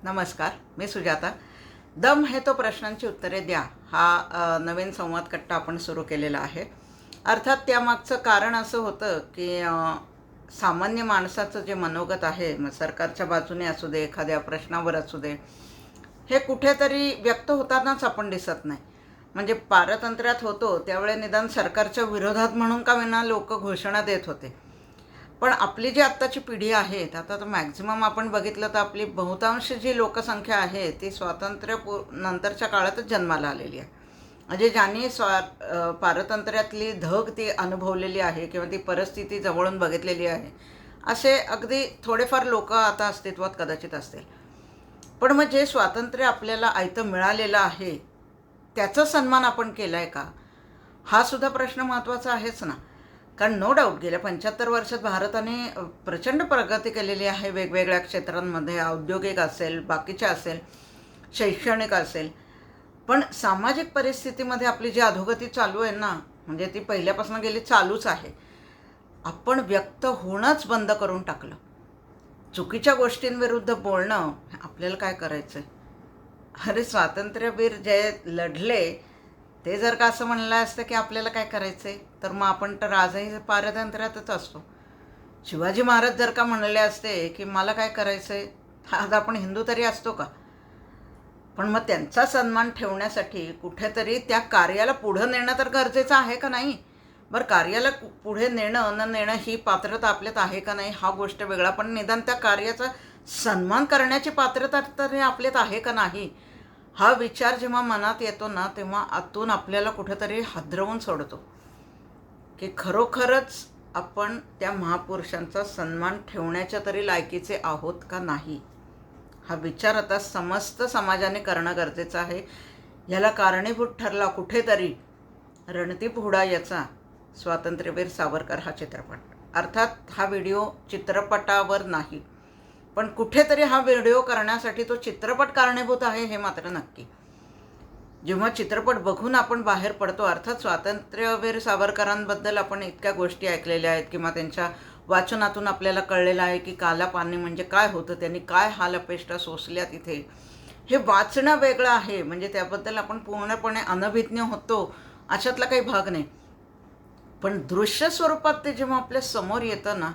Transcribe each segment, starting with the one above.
नमस्कार, मी सुजाता. दम है तो प्रश्नांची उत्तरे द्या हा नवीन संवाद कट्टा आपण सुरू केलेला आहे. अर्थात त्यामागचं कारण असं होतं की सामान्य माणसाचं जे मनोगत आहे, मग सरकारच्या बाजूने असू दे, एखाद्या प्रश्नावर असू दे, हे कुठेतरी व्यक्त होतानाच आपण दिसत नाही. म्हणजे पारतंत्र्यात होतो त्यावेळे निदान सरकारच्या विरोधात म्हणून का विना लोक घोषणा देत होते. पण आपली जी आत्ताची पिढी आहे, आता तर मॅक्झिमम आपण बघितलं तर आपली बहुतांश जी लोकसंख्या आहे ती नंतरच्या काळातच जन्माला आलेली आहे. म्हणजे ज्यांनी पारतंत्र्यातली धग ती अनुभवलेली आहे किंवा ती परिस्थिती जवळून बघितलेली आहे, असे अगदी थोडेफार लोक आता अस्तित्वात कदाचित असतील. पण मग जे स्वातंत्र्य आपल्याला आयतं मिळालेलं आहे त्याचा सन्मान आपण केला आहे का, हा सुद्धा प्रश्न महत्त्वाचा आहेच ना. कारण नो डाऊट गेल्या 75 वर्षात भारताने प्रचंड प्रगती केलेली आहे वेगवेगळ्या क्षेत्रांमध्ये, औद्योगिक असेल, बाकीच्या असेल, शैक्षणिक असेल. पण सामाजिक परिस्थितीमध्ये आपली जी अधोगती चालू आहे ना, म्हणजे ती पहिल्यापासून गेली चालूच आहे. आपण व्यक्त होणंच बंद करून टाकलं. चुकीच्या गोष्टींविरुद्ध बोलणं, आपल्याला काय करायचं आहे? अरे स्वातंत्र्यवीर जे लढले ते जर का असं म्हणलं असतं की आपल्याला काय करायचं आहे, तर मग आपण तर आजही पारतंत्र्यातच असतो. शिवाजी महाराज जर का म्हणले असते की मला काय करायचं आहे, आज आपण हिंदू तरी असतो का? पण मग त्यांचा सन्मान ठेवण्यासाठी कुठेतरी त्या कार्याला पुढं नेणं तर गरजेचं आहे का नाही? बरं, कार्याला पुढे नेणं न नेणं ही पात्रता आपल्यात आहे का नाही हा गोष्ट वेगळा, पण निदान त्या कार्याचा सन्मान करण्याची पात्रता तरी आपल्यात आहे का नाही, हा विचार जेव्हा मनात येतो ना, तेव्हा आतून आपल्याला कुठेतरी हादरवून सोडतो की खरोखरच आपण त्या महापुरुषांचा सन्मान ठेवण्याच्या तरी लायकीचे आहोत का नाही. हा विचार आता समस्त समाजाने करणं गरजेचं आहे. याला कारणीभूत ठरला कुठेतरी रणदीप हुडा याचा स्वातंत्र्यवीर सावरकर हा चित्रपट. अर्थात हा व्हिडिओ चित्रपटावर नाही, पण कुठेतरी हा व्हिडिओ करण्यासाठी तो चित्रपट कारणीभूत आहे हे मात्र नक्की. जेव्हा चित्रपट बघून आपण बाहेर पडतो, अर्थात स्वातंत्र्यवीर सावरकरांबद्दल आपण इतक्या गोष्टी ऐकलेल्या आहेत किंवा त्यांच्या वाचनातून आपल्याला कळलेलं आहे की कालापानी म्हणजे काय होतं, त्यांनी काय हाल अपेष्टा सोसल्या तिथे, हे वाचणं वेगळं आहे. म्हणजे त्याबद्दल आपण पूर्णपणे अनभिज्ञ होतो अशातला काही भाग नाही. पण दृश्य स्वरूपात ते जेव्हा आपल्या समोर येतं ना,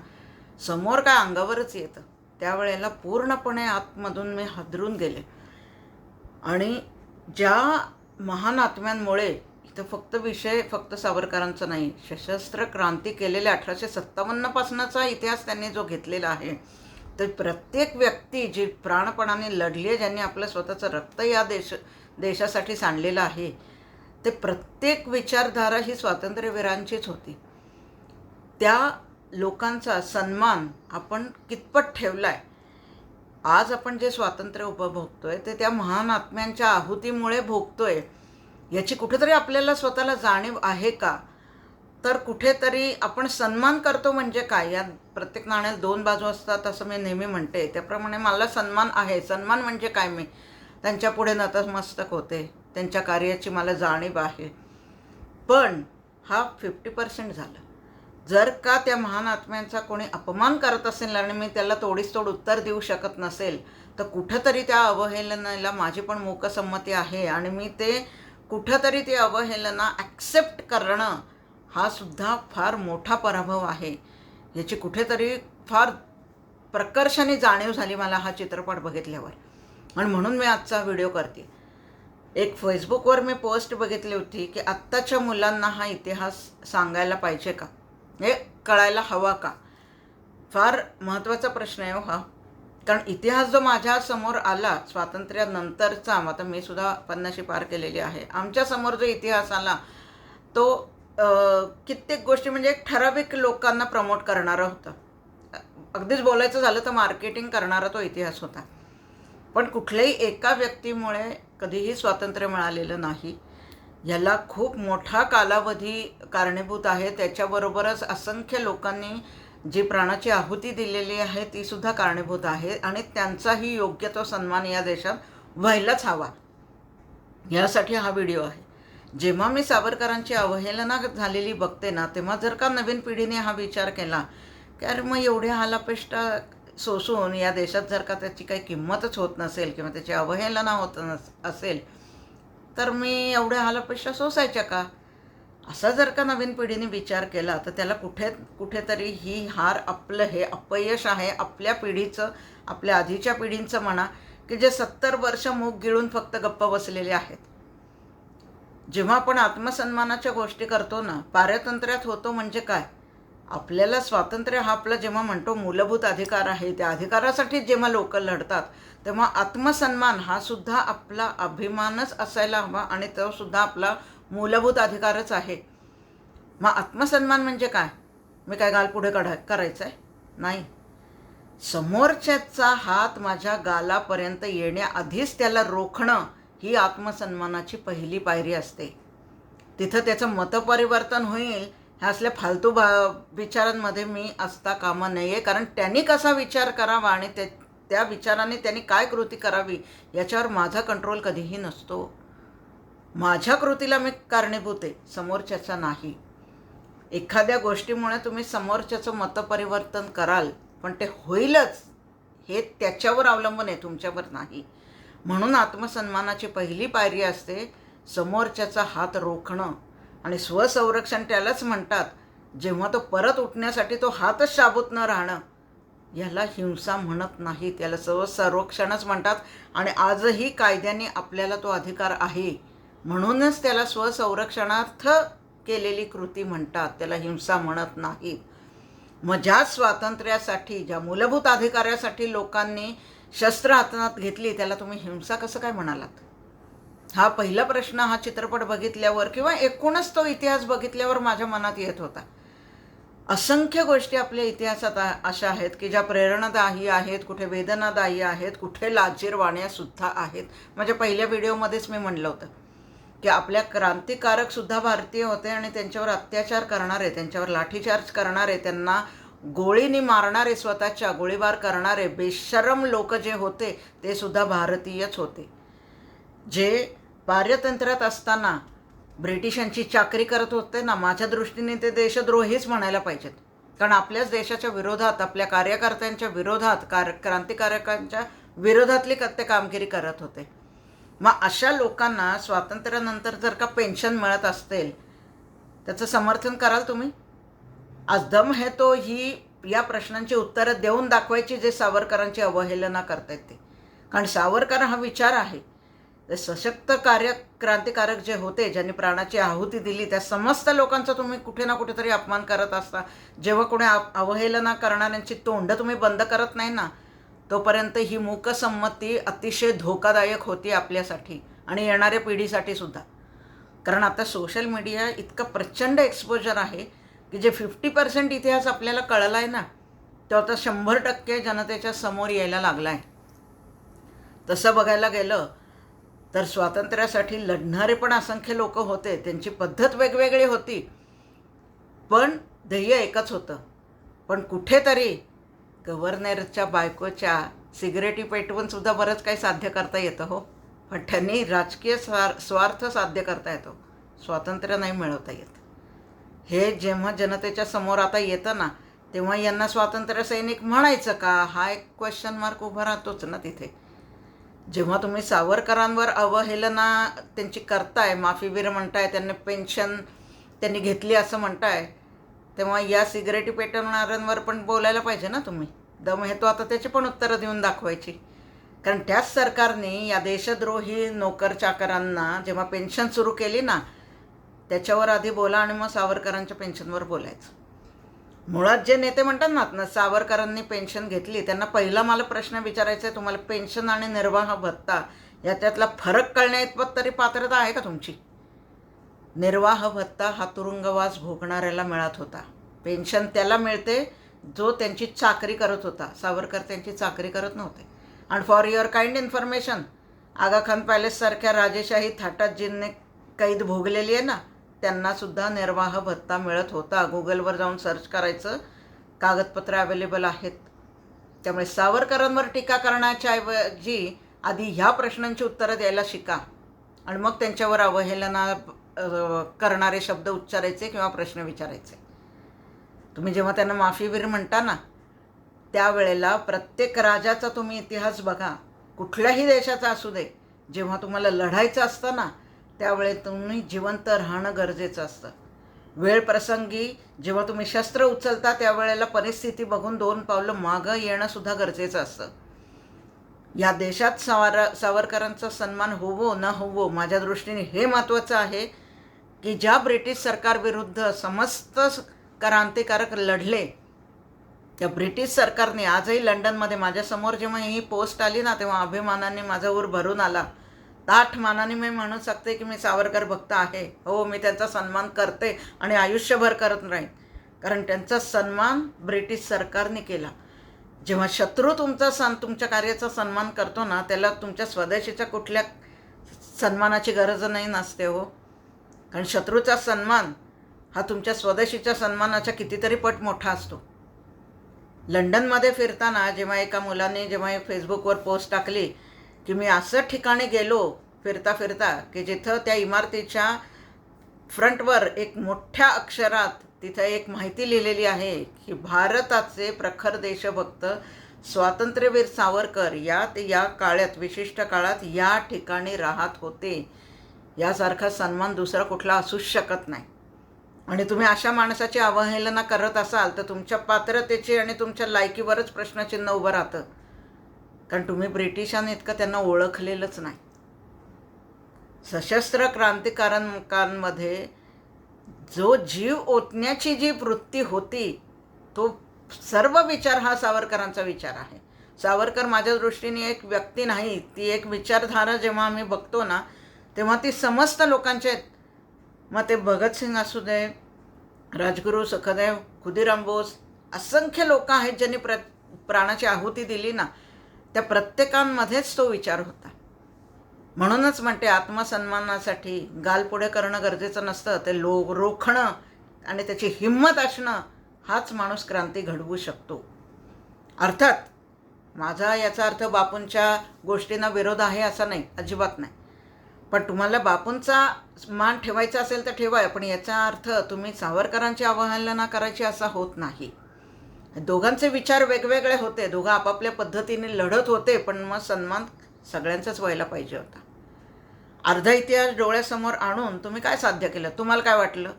समोर काय अंगावरच येतं, त्यावेळेला पूर्णपणे आतमधून मी हादरून गेले. आणि ज्या महान आत्म्यांमुळे इथं विषय फक्त सावरकरांचा नाही, सशस्त्र क्रांती केलेल्या 1857 पासूनचा इतिहास त्यांनी जो घेतलेला आहे, तर प्रत्येक व्यक्ती जी प्राणपणाने लढली आहे, ज्यांनी आपलं स्वतःचं रक्त या देशासाठी सांडलेलं आहे, ते प्रत्येक विचारधारा ही स्वातंत्र्यवीरांचीच होती. त्या लोकांचा सन्मान आपण कितपत ठेवला आहे? आज आपण जे स्वातंत्र्य उपभोगतोय ते त्या महान आत्म्यांच्या आहुतीमुळे भोगतोय, याची कुठेतरी आपल्याला स्वतःला जाणीव आहे का? तर कुठेतरी आपण सन्मान करतो म्हणजे काय? या प्रत्येक नाण्याला दोन बाजू असतात असं मी नेहमी म्हणते. त्याप्रमाणे मला सन्मान आहे. सन्मान म्हणजे काय? मी त्यांच्यापुढे नतमस्तक होते, त्यांच्या कार्याची मला जाणीव आहे. पण हा 50% झाला. जर का त्या महान आत्म्यांचा कोणी अपमान करत असेल आणि मी त्याला तोडीस तोड उत्तर देऊ शकत नसेल, तर कुठंतरी त्या अवहेलनेला माझी पण मूकसंमती आहे. आणि मी ते कुठंतरी ती अवहेलना ॲक्सेप्ट करणं हा सुद्धा फार मोठा पराभव आहे, याची कुठेतरी फार प्रकर्षाने जाणीव झाली मला हा चित्रपट बघितल्यावर. आणि म्हणून मी आजचा व्हिडिओ करते. एक फेसबुकवर मी पोस्ट बघितली होती की आत्ताच्या मुलांना हा इतिहास सांगायला पाहिजे का, हे कळायला हवा का? फार महत्त्वाचा प्रश्न आहे हा. कारण इतिहास जो माझ्यासमोर आला स्वातंत्र्यानंतरचा, आता मी सुद्धा 50शी पार केलेली आहे, आमच्यासमोर जो इतिहास आला तो कित्येक गोष्टी म्हणजे एक ठराविक लोकांना प्रमोट करणारा होता. अगदीच बोलायचं झालं तर मार्केटिंग करणारा तो इतिहास होता. पण कुठल्याही एका व्यक्तीमुळे कधीही स्वातंत्र्य मिळालेलं नाही. याला खूप मोठा कालावधी कारणीभूत आहे. त्याच्याबरोबरच असंख्य लोकांनी जी प्राणाची आहुती दिलेली आहे ती सुद्धा कारणीभूत आहे. आणि त्यांचाही योग्य तो सन्मान या देशात व्हायलाच हवा, यासाठी हा व्हिडिओ आहे. जेव्हा मी सावरकरांची अवहेलना झालेली बघते ना, तेव्हा जर का नवीन पिढीने हा विचार केला की अरे मग एवढ्या हालापेष्टा सोसून या देशात जर का त्याची काही किंमतच होत नसेल किंवा त्याची अवहेलना होत असेल तर मी एवढ्या हालापेक्षा सोसायच्या का? असा जर का नवीन पिढीने विचार केला तर त्याला कुठेतरी ही हार, आपलं हे अपयश आहे आपल्या पिढीचं, आपल्या आधीच्या पिढींचं म्हणा, की जे 70 वर्ष मूग गिळून फक्त गप्प बसलेले आहेत. जेव्हा आपण आत्मसन्मानाच्या गोष्टी करतो ना, पारतंत्र्यात होतो म्हणजे काय? आपल्याला स्वातंत्र्य हा आपला जेव्हा म्हणतो मूलभूत अधिकार आहे, त्या अधिकारासाठी जेव्हा लोक लढतात तेव्हा आत्मसन्मान हा सुद्धा आपला अभिमानच असायला हवा आणि तो सुद्धा आपला मूलभूत अधिकारच आहे. मग आत्मसन्मान म्हणजे काय? मी काय गाल पुढे करायचं आहे? नाही. समोरच्याचा हात माझ्या गालापर्यंत येण्याआधीच त्याला रोखणं ही आत्मसन्मानाची पहिली पायरी असते. तिथं त्याचं मतपरिवर्तन होईल ह्या असल्या फालतू विचारांमध्ये मी असता कामा नये. कारण त्यांनी कसा विचार करावा आणि त्या विचाराने त्यांनी काय कृती करावी याच्यावर माझा कंट्रोल कधीही नसतो. माझ्या कृतीला मी कारणीभूत आहे, समोरच्याचा नाही. एखाद्या गोष्टीमुळे तुम्ही समोरच्याचं मतपरिवर्तन कराल पण ते होईलच हे त्याच्यावर अवलंबून आहे, तुमच्यावर नाही. म्हणून आत्मसन्मानाची पहिली पायरी असते समोरच्याचा हात रोखणं. आणि स्वसंरक्षण त्यालाच म्हणतात जेव्हा तो परत उठण्यासाठी तो हातच शाबूत न राहणं. याला हिंसा म्हणत नाही, त्याला स्वसंरक्षणच म्हणतात. आणि आजही कायद्याने आपल्याला तो अधिकार आहे म्हणूनच त्याला स्वसंरक्षणार्थ केलेली कृती म्हणतात, त्याला हिंसा म्हणत नाही. मग ज्या स्वातंत्र्यासाठी, ज्या मूलभूत अधिकारासाठी लोकांनी शस्त्र हातात घेतली त्याला तुम्ही हिंसा कसं काय म्हणालात? हा पहिला प्रश्न हा चित्रपट बघितल्यावर किंवा एकूणच तो इतिहास बघितल्यावर माझ्या मनात येत होता. असंख्य गोष्टी आपल्या इतिहासात अशा आहेत की ज्या प्रेरणादायी आहेत, कुठे वेदनादायी आहेत, कुठे लाजिरवाण्यासुद्धा आहेत. माझ्या पहिल्या व्हिडिओमध्येच मी म्हणलं होतं की आपल्या क्रांतिकारकसुद्धा भारतीय होते आणि त्यांच्यावर अत्याचार करणारे, त्यांच्यावर लाठीचार्ज करणारे, त्यांना गोळीने मारणारे, स्वतःच्या गोळीबार करणारे बेशरम लोक जे होते ते सुद्धा भारतीयच होते. जे पारतंत्र्यात असताना ब्रिटिशांची चाकरी करत होते ना, माझ्या दृष्टीने ते देशद्रोहीच म्हणायला पाहिजेत. कारण आपल्याच देशाच्या विरोधात, आपल्या कार्यकर्त्यांच्या विरोधात, क्रांतिकारकांच्या विरोधातली ते कामगिरी करत होते. मग अशा लोकांना स्वातंत्र्यानंतर जर का पेन्शन मिळत असेल त्याचं समर्थन कराल तुम्ही? आज दम है तो ही या प्रश्नांची उत्तरं देऊन दाखवायची जे सावरकरांची अवहेलना करतायत ते. कारण सावरकर हा विचार आहे. ते सशक्त क्रांतिकारक जे होते, ज्यांनी प्राणाची आहुती दिली, त्या समस्त लोकांचा तुम्ही कुठे ना कुठेतरी अपमान करत असता. जेव्हा कोणी अवहेलना करणाऱ्यांची तोंड तुम्ही बंद करत नाही ना, तोपर्यंत ही मूकसंमती अतिशय धोकादायक होती आपल्यासाठी आणि येणाऱ्या पिढीसाठी सुद्धा. कारण आता सोशल मीडिया इतकं प्रचंड एक्सपोजर आहे की जे 50% इतिहास आपल्याला कळला आहे ना, तो आता 100% जनतेच्या समोर यायला लागला आहे. तसं बघायला गेलं तर स्वातंत्र्यासाठी लढणारे पण असंख्य लोक होते, त्यांची पद्धत वेगवेगळी होती पण ध्येय एकच होतं. पण कुठेतरी गव्हर्नरच्या बायकोच्या सिगरेटी पेटवून सुद्धा बरंच काही साध्य करता येतं हो. पण त्यांनी राजकीय स्वार्थ साध्य करता येतो, स्वातंत्र्य नाही मिळवता येत. हे जेव्हा जनतेच्या समोर आता येतं ना, तेव्हा यांना स्वातंत्र्य सैनिक म्हणायचं का हा एक क्वेश्चन मार्क उभा राहतोच ना तिथे. जेव्हा तुम्ही सावरकरांवर अवहेलना त्यांची करताय, माफीवीर म्हणताय, त्यांनी पेन्शन त्यांनी घेतली असं म्हणताय, तेव्हा या सिगरेटी पेटवणाऱ्यांवर पण बोलायला पाहिजे ना तुम्ही. दम हे तो आता त्याची पण उत्तरं देऊन दाखवायची. कारण त्याच सरकारने या देशद्रोही नोकर चाकरांना जेव्हा पेन्शन सुरू केली ना, त्याच्यावर आधी बोला आणि मग सावरकरांच्या पेन्शनवर बोलायचं. मुळात जे नेते म्हणतात ना सावरकरांनी पेन्शन घेतली, त्यांना पहिला मला प्रश्न विचारायचा आहे, तुम्हाला पेन्शन आणि निर्वाह भत्ता याच्यातला फरक कळण्याइतपत तरी पात्रता आहे का तुमची? निर्वाह भत्ता हा तुरुंगवास भोगणाऱ्याला मिळत होता. पेन्शन त्याला मिळते जो त्यांची चाकरी करत होता. सावरकर त्यांची चाकरी करत नव्हते. आणि फॉर युअर काइंड इन्फॉर्मेशन, आगा खान पॅलेससारख्या राजेशाही थाटात जिने कैद भोगलेली आहे ना, त्यांनासुद्धा निर्वाह भत्ता मिळत होता. गुगलवर जाऊन सर्च करायचं, कागदपत्र अवेलेबल आहेत. त्यामुळे सावरकरांवर टीका करण्याच्या ऐवजी आधी ह्या प्रश्नांची उत्तरं द्यायला शिका आणि मग त्यांच्यावर अवहेलना करणारे शब्द उच्चारायचे किंवा प्रश्न विचारायचे. तुम्ही जेव्हा त्यांना माफीवीर म्हणता ना, त्यावेळेला प्रत्येक राजाचा तुम्ही इतिहास बघा, कुठल्याही देशाचा असू दे, जेव्हा तुम्हाला लढायचं असतं ना, त्यावेळेस तुम्ही जिवंत राहणं गरजेचं असतं. वेळ प्रसंगी जेव्हा तुम्ही शस्त्र उचलता त्यावेळेला परिस्थिती बघून 2 पावलं मागं येणंसुद्धा गरजेचं असतं. या देशात सावरकरांचा सन्मान होवो न होवो, माझ्या दृष्टीने हे महत्त्वाचं आहे की ज्या ब्रिटिश सरकारविरुद्ध समस्त क्रांतिकारक लढले, त्या ब्रिटिश सरकारने आजही लंडनमध्ये माझ्यासमोर जेव्हा ही पोस्ट आली ना, तेव्हा अभिमानाने माझा ऊर भरून आला. ताठ मानाने मी म्हणू शकते की मी सावरकर भक्त आहे. हो, मी त्यांचा सन्मान करते आणि आयुष्यभर करत राहीन, कारण त्यांचा सन्मान ब्रिटिश सरकारने केला. जेव्हा शत्रू तुमच्या कार्याचा सन्मान करतो ना, त्याला तुमच्या स्वदेशीच्या कुठल्या सन्मानाची गरज नाही नसते हो. कारण शत्रूचा सन्मान हा तुमच्या स्वदेशीच्या सन्मानाच्या कितीतरी पट मोठा असतो. लंडनमध्ये फिरताना जेव्हा एका मुलाने जेव्हा एक फेसबुकवर पोस्ट टाकली की मी असं ठिकाणी गेलो फिरता फिरता की जिथं त्या इमारतीच्या फ्रंटवर एक मोठ्या अक्षरात तिथं एक माहिती लिहिलेली आहे की भारताचे प्रखर देशभक्त स्वातंत्र्यवीर सावरकर या काळात, विशिष्ट काळात या ठिकाणी राहत होते. यासारखा सन्मान दुसरा कुठला असूच शकत नाही. आणि तुम्ही अशा माणसाची अवहेलना करत असाल तर तुमच्या पात्रतेची आणि तुमच्या लायकीवरच प्रश्नचिन्ह उभं राहतं, कारण तुम्ही ब्रिटिशांइतकं त्यांना ओळखलेलंच नाही. सशस्त्र क्रांतिकारकांमध्ये जो जीव ओतण्याची जी वृत्ती होती, तो सर्व विचार हा सावरकरांचा विचार आहे. सावरकर माझ्या दृष्टीने एक व्यक्ती नाही, ती एक विचारधारा जेव्हा आम्ही बघतो ना, तेव्हा ती समस्त लोकांचे आहेत. मग ते भगतसिंग असू दे, राजगुरू, सुखदेव, खुदिराम बोस, असंख्य लोक आहेत ज्यांनी प्राणाची आहुती दिली ना, त्या प्रत्येकांमध्येच तो विचार होता. म्हणूनच म्हणते, आत्मसन्मानासाठी गाल पुढे करणं गरजेचं नसतं, ते रोखणं आणि त्याची हिंमत असणं हाच माणूस क्रांती घडवू शकतो. अर्थात माझा याचा अर्थ बापूंच्या गोष्टींना विरोध आहे असा नाही, अजिबात नाही. पण तुम्हाला बापूंचा मान ठेवायचा असेल तर ठेवाय, पण याचा अर्थ तुम्ही सावरकरांची अवहेलना करायची असा होत नाही. दोघांचे विचार वेगवेगळे होते, दोघं आपापल्या पद्धतीने लढत होते, पण मग सन्मान सगळ्यांचाच व्हायला पाहिजे होता. अर्धा इतिहास डोळ्यासमोर आणून तुम्ही काय साध्य केलं? तुम्हाला काय वाटलं?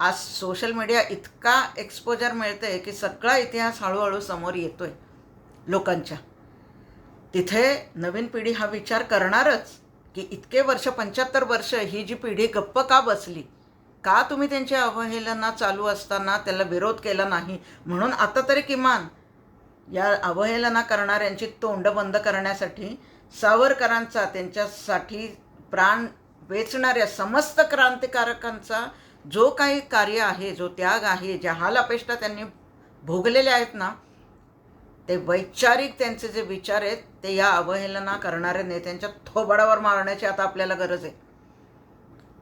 आज सोशल मीडिया इतका एक्सपोजर मिळते की सगळा इतिहास हळूहळू समोर येतोय लोकांच्या. तिथे नवीन पिढी हा विचार करणारच की इतके वर्ष, 75 वर्ष ही जी पिढी गप्प का बसली, का तुम्ही त्यांची अवहेलना चालू असताना त्याला विरोध केला नाही. म्हणून आता तरी किमान या अवहेलना करणाऱ्यांची तोंड बंद करण्यासाठी सावरकरांचा, त्यांच्यासाठी प्राण वेचणाऱ्या समस्त क्रांतिकारकांचा जो काही कार्य आहे, जो त्याग आहे, ज्या हाल अपेष्टा त्यांनी भोगलेल्या आहेत ना, ते वैचारिक त्यांचे जे विचार आहेत ते या अवहेलना करणाऱ्या नेत्यांच्या थोबाडावर मारण्याची आता आपल्याला गरज आहे.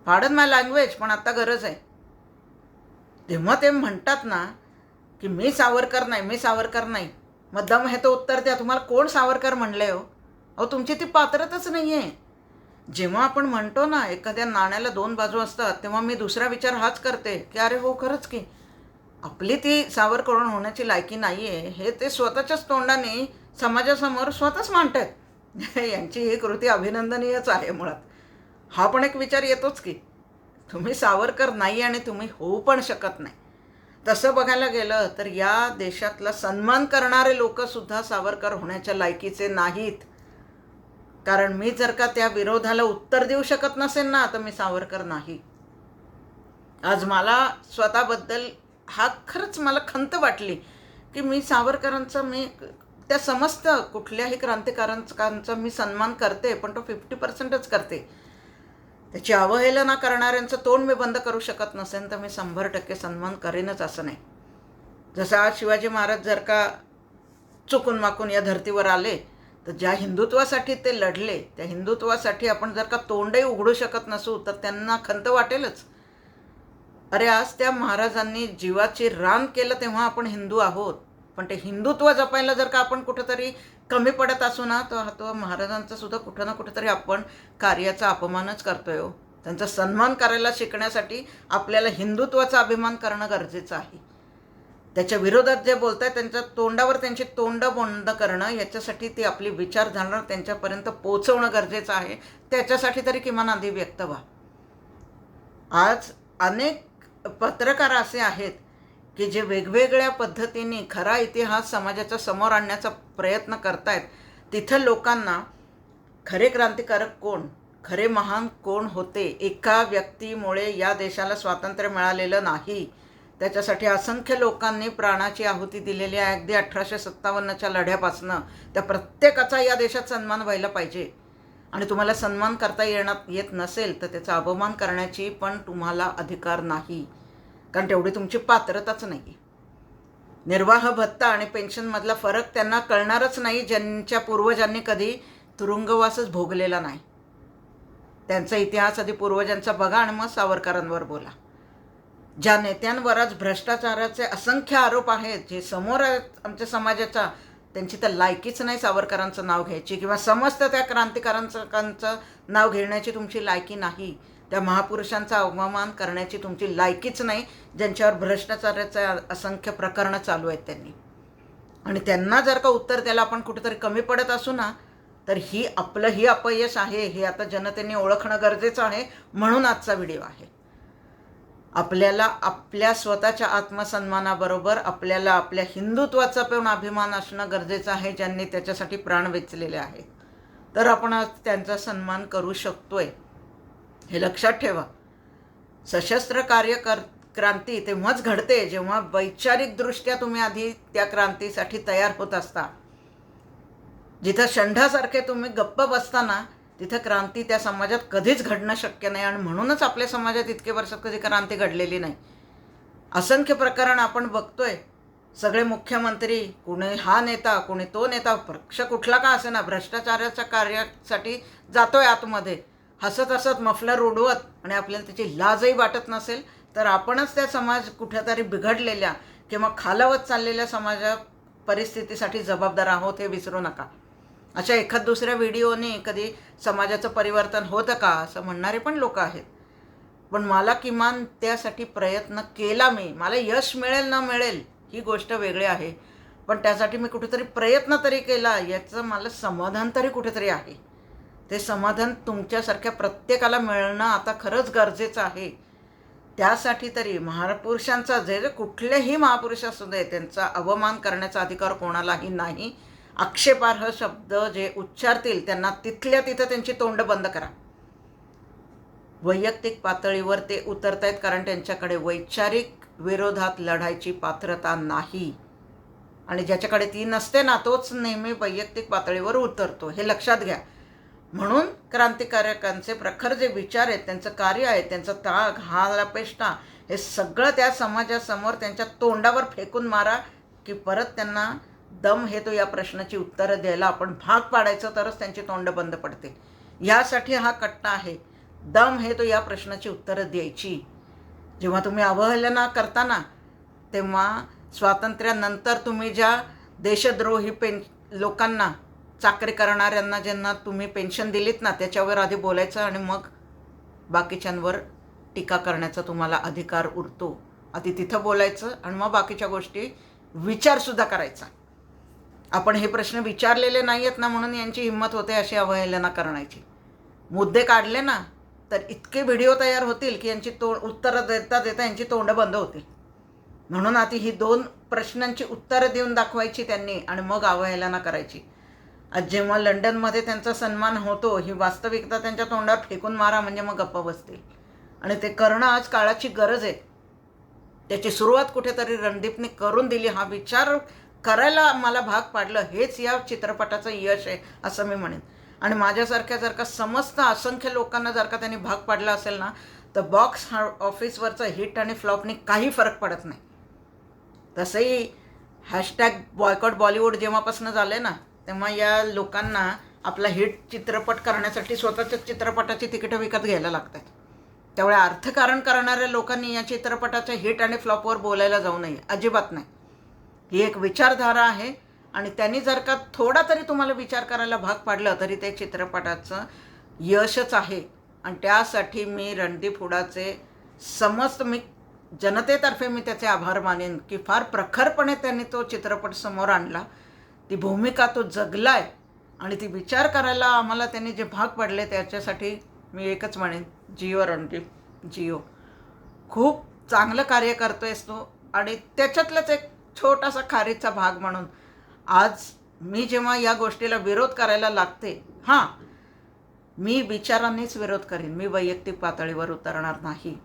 पार्डन माय लँग्वेज, पण आता गरज आहे. तेव्हा ते म्हणतात ना की मी सावरकर नाही, मी सावरकर नाही. मग दम हे तो उत्तर द्या, तुम्हाला कोण सावरकर म्हणले हो? अहो, तुमची ती पात्रताच नाही आहे. जेव्हा आपण म्हणतो ना एखाद्या नाण्याला 2 बाजू असतात, तेव्हा मी दुसरा विचार हाच करते की अरे हो, खरंच की आपली ती सावरकर होण्याची लायकी नाही आहे, हे ते स्वतःच्याच तोंडाने समाजासमोर स्वतःच मांडतात. यांची ही कृती अभिनंदनीयच आहे. मुळात हा पण एक विचार येतोच की तुम्ही सावरकर नाही आणि तुम्ही होऊ पण शकत नाही. तसं बघायला गेलं तर या देशातला सन्मान करणारे लोकसुद्धा सावरकर होण्याच्या लायकीचे नाहीत. कारण मी जर का त्या विरोधाला उत्तर देऊ शकत नसेल ना, तर मी सावरकर नाही. आज मला स्वतःबद्दल खरंच मला खंत वाटली की मी सावरकरांचं, मी त्या समस्त कुठल्याही क्रांतिकारकांचा मी सन्मान करते, पण तो 50%च करते. त्याची अवहेलना करणाऱ्यांचं तोंड मी बंद करू शकत नसेल तर मी 100% सन्मान करेनच असं नाही. जसं आज शिवाजी महाराज जर का चुकून माकून या धर्तीवर आले, तर ज्या हिंदुत्वासाठी ते लढले, त्या हिंदुत्वासाठी आपण जर का तोंडही उघडू शकत नसू तर त्यांना खंत वाटेलच. अरे, आज त्या महाराजांनी जीवाची रान केलं तेव्हा आपण हिंदू आहोत, पण ते हिंदुत्व जपायला जर का आपण कुठंतरी कमी पडत असू ना, तर तो महाराजांचा सुद्धा कुठं ना कुठंतरी आपण कार्याचा अपमानच करतोय हो. त्यांचा सन्मान करायला शिकण्यासाठी आपल्याला हिंदुत्वाचा अभिमान करणं गरजेचं आहे. त्याच्या विरोधात जे बोलत आहेत त्यांच्या तोंडावर त्यांची तोंड बंद करणं, याच्यासाठी ती आपली विचारधारणा त्यांच्यापर्यंत पोहोचवणं गरजेचं आहे. त्याच्यासाठी तरी किमान आधी व्यक्त व्हा. आज अनेक पत्रकार असे आहेत की जे वेगवेगळ्या पद्धतीने खरा इतिहास समाजाच्या समोर आणण्याचा प्रयत्न करतायत. तिथं लोकांना खरे क्रांतिकारक कोण, खरे महान कोण होते, एका व्यक्तीमुळे या देशाला स्वातंत्र्य मिळालेलं नाही. त्याच्यासाठी असंख्य लोकांनी प्राणाची आहुती दिलेली आहे. अगदी 1857च्या लढ्यापासनं त्या प्रत्येकाचा या देशात सन्मान व्हायला पाहिजे. आणि तुम्हाला सन्मान करता येत नसेल तर त्याचा अवमान करण्याची पण तुम्हाला अधिकार नाही, कारण तेवढी तुमची पात्रताच नाही. निर्वाह भत्ता आणि पेन्शनमधला फरक त्यांना कळणारच नाही, ज्यांच्या पूर्वजांनी कधी तुरुंगवासच भोगलेला नाही. त्यांचा इतिहास आधी पूर्वजांचा बघा आणि मग सावरकरांवर बोला. ज्या नेत्यांवर आज भ्रष्टाचाराचे असंख्य आरोप आहेत, जे समोर आहेत आमच्या समाजाच्या, त्यांची तर लायकीच नाही सावरकरांचं नाव घ्यायची, किंवा समस्त त्या क्रांतिकारकांचं नाव घेण्याची तुमची लायकी नाही. त्या महापुरुषांचा अवमान करण्याची तुमची लायकीच नाही, ज्यांच्यावर भ्रष्टाचाराचे असंख्य प्रकरणं चालू आहेत त्यांनी. आणि त्यांना जर का उत्तर द्यायला आपण कुठेतरी कमी पडत असू ना, तर आपलं अपयश आहे हे आता जनतेने ओळखणं गरजेचं आहे. म्हणून आजचा व्हिडिओ आहे. आपल्याला आपल्या स्वतःच्या आत्मसन्मानाबरोबर आपल्याला आपल्या हिंदुत्वाचा पण अभिमान असणं गरजेचं आहे, ज्यांनी त्याच्यासाठी प्राण वेचलेले आहेत. तर आपण आज त्यांचा सन्मान करू शकतोय हे लक्षात ठेवा. सशस्त्र क्रांती तेव्हाच घडते जेव्हा वैचारिकदृष्ट्या तुम्ही आधी त्या क्रांतीसाठी तयार होत असता. जिथं षंढासारखे तुम्ही गप्प बसताना तिथं क्रांती त्या समाजात कधीच घडणं शक्य नाही. आणि म्हणूनच आपल्या समाजात इतके वर्षात कधी क्रांती घडलेली नाही. असंख्य प्रकरण आपण बघतोय. सगळे मुख्यमंत्री, कोणी हा नेता, कोणी तो नेता, पक्ष कुठला का असे ना, भ्रष्टाचाराच्या कार्यासाठी जातोय आतमध्ये, हसत हसत मफलर उडवत, आणि आपल्याला त्याची लाजही वाटत नसेल तर आपणच त्या समाज कुठेतरी बिघडलेल्या किंवा खालावत चाललेल्या समाजा परिस्थितीसाठी जबाबदार आहोत, हे विसरू नका. अशा एखाद दुसऱ्या व्हिडिओने कधी समाजाचं परिवर्तन होतं का असं म्हणणारे पण लोक आहेत. पण मला किमान त्यासाठी प्रयत्न केला मी. मला यश मिळेल ना मिळेल ही गोष्ट वेगळी आहे, पण त्यासाठी मी कुठेतरी प्रयत्न तरी केला, याचं मला समाधान तरी कुठेतरी आहे. ते समाधान तुमच्यासारख्या प्रत्येकाला मिळणं आता खरंच गरजेचं आहे. त्यासाठी तरी महापुरुषांचा, जे कुठलेही महापुरुष असू दे, त्यांचा अवमान करण्याचा अधिकार कोणालाही नाही. आक्षेपार्ह शब्द जे उच्चारतील त्यांना तिथल्या तिथं त्यांची तोंड बंद करा. वैयक्तिक पातळीवर ते उतरतायत कारण त्यांच्याकडे वैचारिक विरोधात लढायची पात्रता नाही. आणि ज्याच्याकडे ती नसते ना, तोच नेहमी वैयक्तिक पातळीवर उतरतो, हे लक्षात घ्या. म्हणून क्रांतिकारकांचे प्रखर जे विचार आहेत, त्यांचं कार्य आहे, त्यांचा त्याग, हालअपेष्टा, हे सगळं त्या समाजासमोर त्यांच्या तोंडावर फेकून मारा, की परत त्यांना दम हे तो या प्रश्नाची उत्तरं द्यायला आपण भाग पाडायचं, तरच त्यांची तोंड बंद पडते. यासाठी हा कट्टा आहे. दम हे तो या प्रश्नाची उत्तरं द्यायची. जेव्हा तुम्ही अवहेलना करताना, तेव्हा स्वातंत्र्यानंतर तुम्ही ज्या देशद्रोही लोकांना, चाकरी करणाऱ्यांना ज्यांना तुम्ही पेन्शन दिलीत ना, त्याच्यावर आधी बोलायचं आणि मग बाकीच्यांवर टीका करण्याचा तुम्हाला अधिकार उरतो. आधी तिथं बोलायचं आणि मग बाकीच्या गोष्टी विचारसुद्धा करायचा. आपण हे प्रश्न विचारलेले नाही आहेत ना, म्हणून यांची हिंमत होते अशी अवहेलना करण्याची. मुद्दे काढले ना तर इतके व्हिडिओ तयार होतील की यांची उत्तरं देता देता यांची तोंड बंद होतील. म्हणून आधी ही 2 प्रश्नांची उत्तरं देऊन दाखवायची त्यांनी आणि मग अवहेलना करायची. आज जेव्हा लंडनमध्ये त्यांचा सन्मान होतो, ही वास्तविकता त्यांच्या तोंडावर फेकून मारा, म्हणजे मग गप्प बसतील. आणि ते करणं आज काळाची गरज आहे. त्याची सुरुवात कुठेतरी रणदीपने करून दिली. हा विचार करायला मला भाग पाडलं, हेच या चित्रपटाचं यश आहे असं मी म्हणेन. आणि माझ्यासारख्या जर का समस्त असंख्य लोकांना जर का त्यांनी भाग पाडला असेल ना, तर बॉक्स ऑफिसवरचं हिट आणि फ्लॉपनी काही फरक पडत नाही. तसंही हॅशटॅग बॉयकॉट बॉलिवूड जेव्हापासून झालं ना, तेव्हा या लोकांना आपला हिट चित्रपट करण्यासाठी स्वतःच्या चित्रपटाची तिकीटं विकत घ्यायला लागतात. त्यामुळे अर्थकारण करणाऱ्या लोकांनी या चित्रपटाच्या हिट आणि फ्लॉपवर बोलायला जाऊ नये, अजिबात नाही. ही एक विचारधारा आहे आणि त्यांनी जर का थोडा तरी तुम्हाला विचार करायला भाग पाडलं तरी ते चित्रपटाचं यशच आहे. आणि त्यासाठी मी रणदीप हुडाचे समस्त मी जनतेतर्फे मी त्याचे आभार मानेन की फार प्रखरपणे त्यांनी तो चित्रपट समोर आणला, ती भूमिका तो जगलाय आणि ती विचार करायला आम्हाला त्यांनी जे भाग पडले त्याच्यासाठी मी एकच म्हणेन, जिओ रणदीप, जिओ. खूप चांगलं कार्य करतोयस तू. आणि त्याच्यातलाच एक छोटासा खारीचा भाग म्हणून आज मी जेव्हा या गोष्टीला विरोध करायला लागते, हां, मी विचारांनीच विरोध करीन, मी वैयक्तिक पातळीवर उतरणार नाही.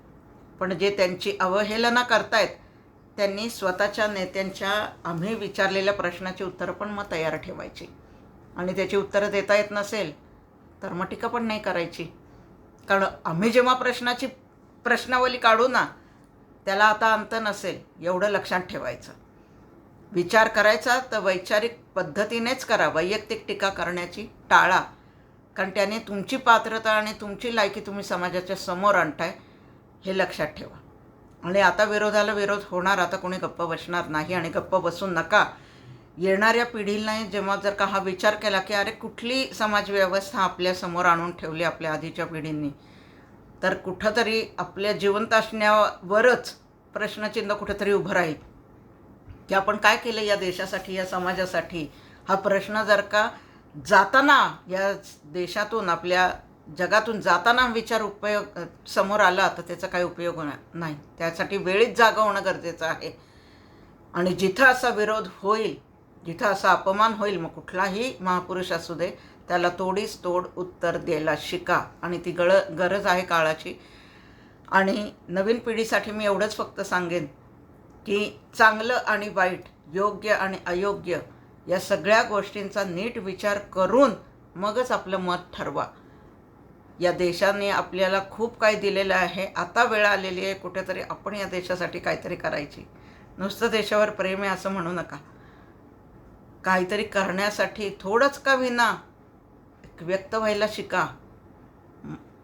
पण जे त्यांची अवहेलना करतायत त्यांनी स्वतःच्या नेत्यांच्या आम्ही विचारलेल्या प्रश्नाची उत्तरं पण मग तयार ठेवायची, आणि त्याची उत्तरं देता येत नसेल तर मग टीका पण नाही करायची. कारण आम्ही जेव्हा प्रश्नावली काढू ना, त्याला आता अंत नसेल, एवढं लक्षात ठेवायचं. विचार करायचा तर वैचारिक पद्धतीनेच करा, वैयक्तिक टीका करण्याची टाळा. कारण त्याने तुमची पात्रता आणि तुमची लायकी तुम्ही समाजाच्या समोर आणताय, हे लक्षात ठेवा. आणि आता विरोधाला विरोध होणार, आता कोणी गप्प बसणार नाही आणि गप्प बसून नका. येणाऱ्या पिढीला जेव्हा जर का हा विचार केला की अरे कुठली समाजव्यवस्था आपल्यासमोर आणून ठेवली आपल्या आधीच्या पिढींनी, तर कुठंतरी आपल्या जिवंत असण्यावरच प्रश्नचिन्ह कुठंतरी उभं राहील की आपण काय केलं या देशासाठी, या समाजासाठी. हा प्रश्न जर का जाताना या देशातून, आपल्या जगातून जाताना विचार समोर आला तर त्याचा काही उपयोग नाही. त्यासाठी वेळीच जागा होणं गरजेचं आहे. आणि जिथं असा विरोध होईल, जिथं असा अपमान होईल, मग कुठलाही महापुरुष असू दे, त्याला तोडीस तोड उत्तर द्यायला शिका. आणि ती गरज आहे काळाची. आणि नवीन पिढीसाठी मी एवढंच फक्त सांगेन की चांगलं आणि वाईट, योग्य आणि अयोग्य या सगळ्या गोष्टींचा नीट विचार करून मगच आपलं मत ठरवा. या देशाने आपल्याला खूप काही दिलेलं आहे. आता वेळ आलेली आहे कुठेतरी आपण या देशासाठी काहीतरी करायची. नुसतं देशावर प्रेम आहे असं म्हणू नका. काहीतरी करण्यासाठी थोडंच का विना व्यक्त व्हायला शिका.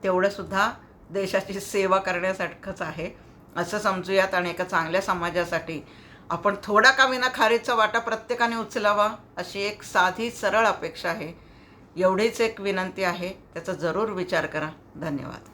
तेवढंसुद्धा देशाची सेवा करण्यासारखंच आहे असं समजूयात. आणि एका चांगल्या समाजासाठी आपण थोडा का विना खारीचा वाटा प्रत्येकाने उचलावा, अशी एक साधी सरळ अपेक्षा आहे. एवढीच एक विनंती आहे, त्याचा जरूर विचार करा. धन्यवाद.